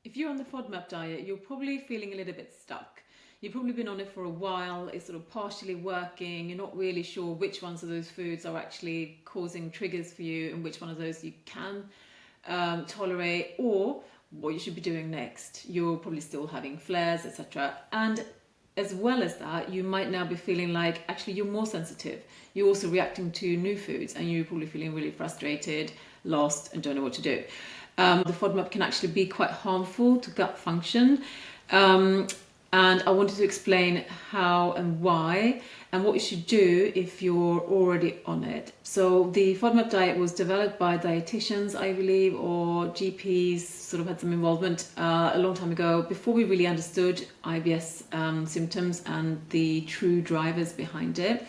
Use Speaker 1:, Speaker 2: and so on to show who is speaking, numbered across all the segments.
Speaker 1: If you're on the FodMap diet, you're probably feeling a little bit stuck. You've probably been on it for a while, it's sort of partially working, you're not really sure which ones of those foods are actually causing triggers for you and which one of those you can tolerate, or what you should be doing next. You're probably still having flares, etc. And as well as that, you might now be feeling like actually you're more sensitive. You're also reacting to new foods and you're probably feeling really frustrated, lost, and don't know what to do. The FODMAP can actually be quite harmful to gut function. And I wanted to explain how and why and what you should do if you're already on it. So the FODMAP diet was developed by dietitians, I believe, or GPs, sort of had some involvement a long time ago, before we really understood IBS symptoms and the true drivers behind it.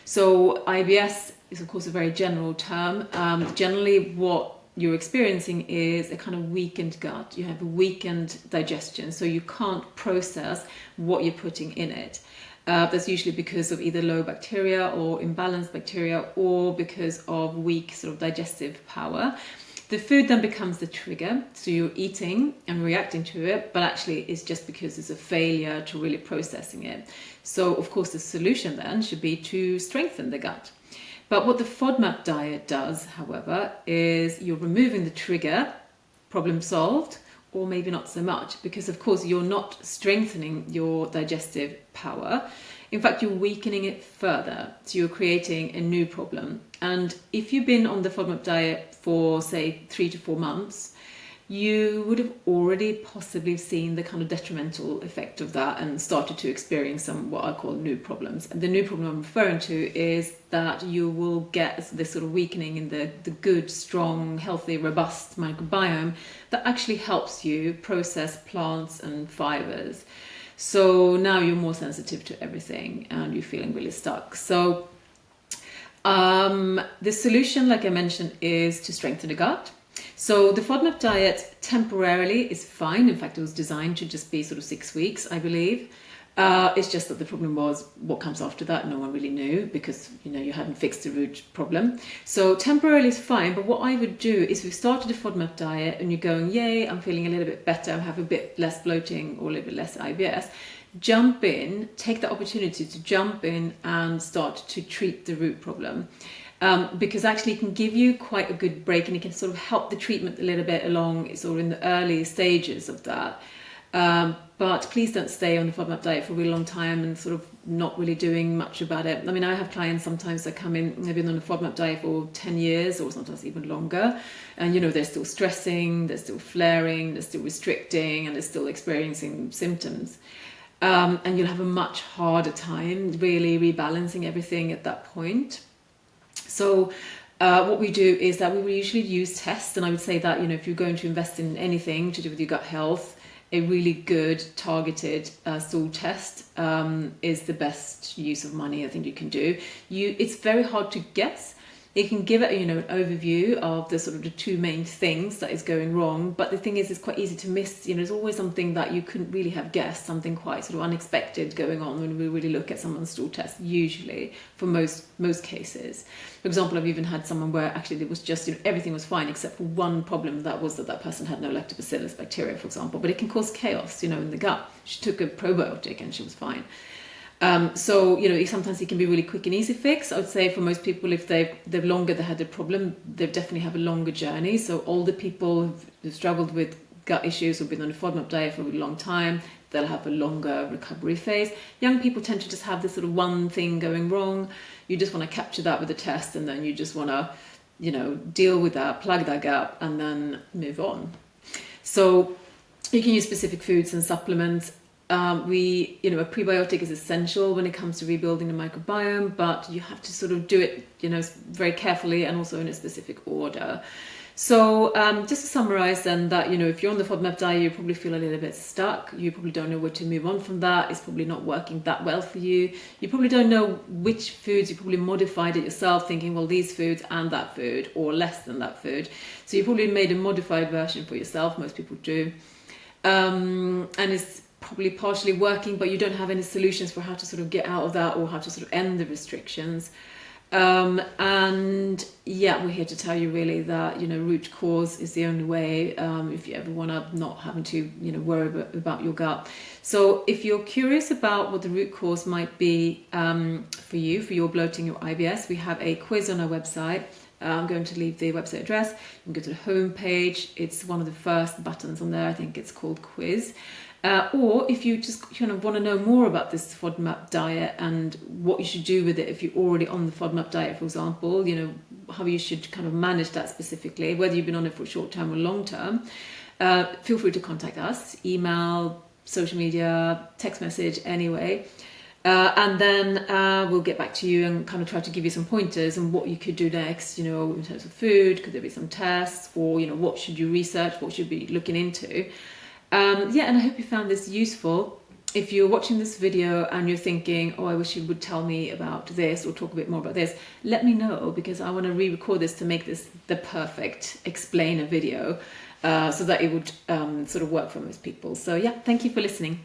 Speaker 1: So IBS is of course a very general term. Generally what you're experiencing is a kind of weakened gut. You have a weakened digestion, so you can't process what you're putting in it. That's usually because of either low bacteria or imbalanced bacteria, or because of weak sort of digestive power. The food then becomes the trigger, so you're eating and reacting to it, but actually it's just because there's a failure to really processing it. So of course the solution then should be to strengthen the gut. But what the FODMAP diet does, however, is you're removing the trigger, problem solved, or maybe not so much, because of course you're not strengthening your digestive power. In fact, you're weakening it further. So you're creating a new problem. And if you've been on the FODMAP diet for, say, 3 to 4 months, you would have already possibly seen the kind of detrimental effect of that and started to experience some what I call new problems. And the new problem I'm referring to is that you will get this sort of weakening in the good, strong, healthy, robust microbiome that actually helps you process plants and fibers. So now you're more sensitive to everything and you're feeling really stuck. So the solution, like I mentioned, is to strengthen the gut. So the FODMAP diet temporarily is fine. In fact, it was designed to just be sort of 6 weeks, I believe. It's just that the problem was what comes after that. No one really knew because, you hadn't fixed the root problem. So temporarily is fine. But what I would do is, if you started a FODMAP diet and you're going, yay, I'm feeling a little bit better, I have a bit less bloating or a little bit less IBS, jump in, take the opportunity to jump in and start to treat the root problem. Because actually it can give you quite a good break and it can sort of help the treatment a little bit along sort of in the early stages of that. But please don't stay on the FODMAP diet for a really long time and sort of not really doing much about it. I mean, I have clients sometimes that come in, they've been on the FODMAP diet for 10 years or sometimes even longer. And, they're still stressing, they're still flaring, they're still restricting, and they're still experiencing symptoms. And you'll have a much harder time really rebalancing everything at that point. So what we do is that we usually use tests, and I would say that, if you're going to invest in anything to do with your gut health, a really good targeted stool test is the best use of money I think you can do. It's very hard to guess. It can give it, an overview of the sort of the two main things that is going wrong. But the thing is, it's quite easy to miss. There's always something that you couldn't really have guessed, something quite sort of unexpected going on when we really look at someone's stool test, usually, for most cases. For example, I've even had someone where actually it was just, everything was fine except for one problem, that was that person had no lactobacillus bacteria, for example. But it can cause chaos, in the gut. She took a probiotic and she was fine. So sometimes it can be really quick and easy fix. I would say for most people, if they've longer they had a problem, they definitely have a longer journey. So older people who've struggled with gut issues or been on a FODMAP diet for a really long time, they'll have a longer recovery phase. Young people tend to just have this sort of one thing going wrong. You just want to capture that with a test, and then you just want to deal with that, plug that gap, and then move on. So you can use specific foods and supplements. A prebiotic is essential when it comes to rebuilding the microbiome, but you have to sort of do it, very carefully and also in a specific order. So just to summarize then, that, if you're on the FODMAP diet, you probably feel a little bit stuck. You probably don't know where to move on from that. It's probably not working that well for you. You probably don't know which foods. You probably modified it yourself, thinking, well, these foods and that food, or less than that food. So you probably made a modified version for yourself. Most people do. And it's probably partially working, but you don't have any solutions for how to sort of get out of that or how to sort of end the restrictions. And yeah, we're here to tell you really that, root cause is the only way, if you ever want to not having to, worry about your gut. So if you're curious about what the root cause might be for you, for your bloating or IBS, we have a quiz on our website. I'm going to leave the website address. You can go to the home page. It's one of the first buttons on there. I think it's called quiz. Or if you just kind of want to know more about this FodMap diet and what you should do with it if you're already on the FodMap diet, for example, how you should kind of manage that specifically, whether you've been on it for short term or long term, feel free to contact us, email, social media, text message, anyway. And then we'll get back to you and kind of try to give you some pointers on what you could do next, in terms of food. Could there be some tests, or, what should you research, what should you be looking into? And I hope you found this useful. If you're watching this video and you're thinking, oh, I wish you would tell me about this or talk a bit more about this, let me know, because I want to re-record this to make this the perfect explainer video, so that it would sort of work for most people. So yeah, thank you for listening.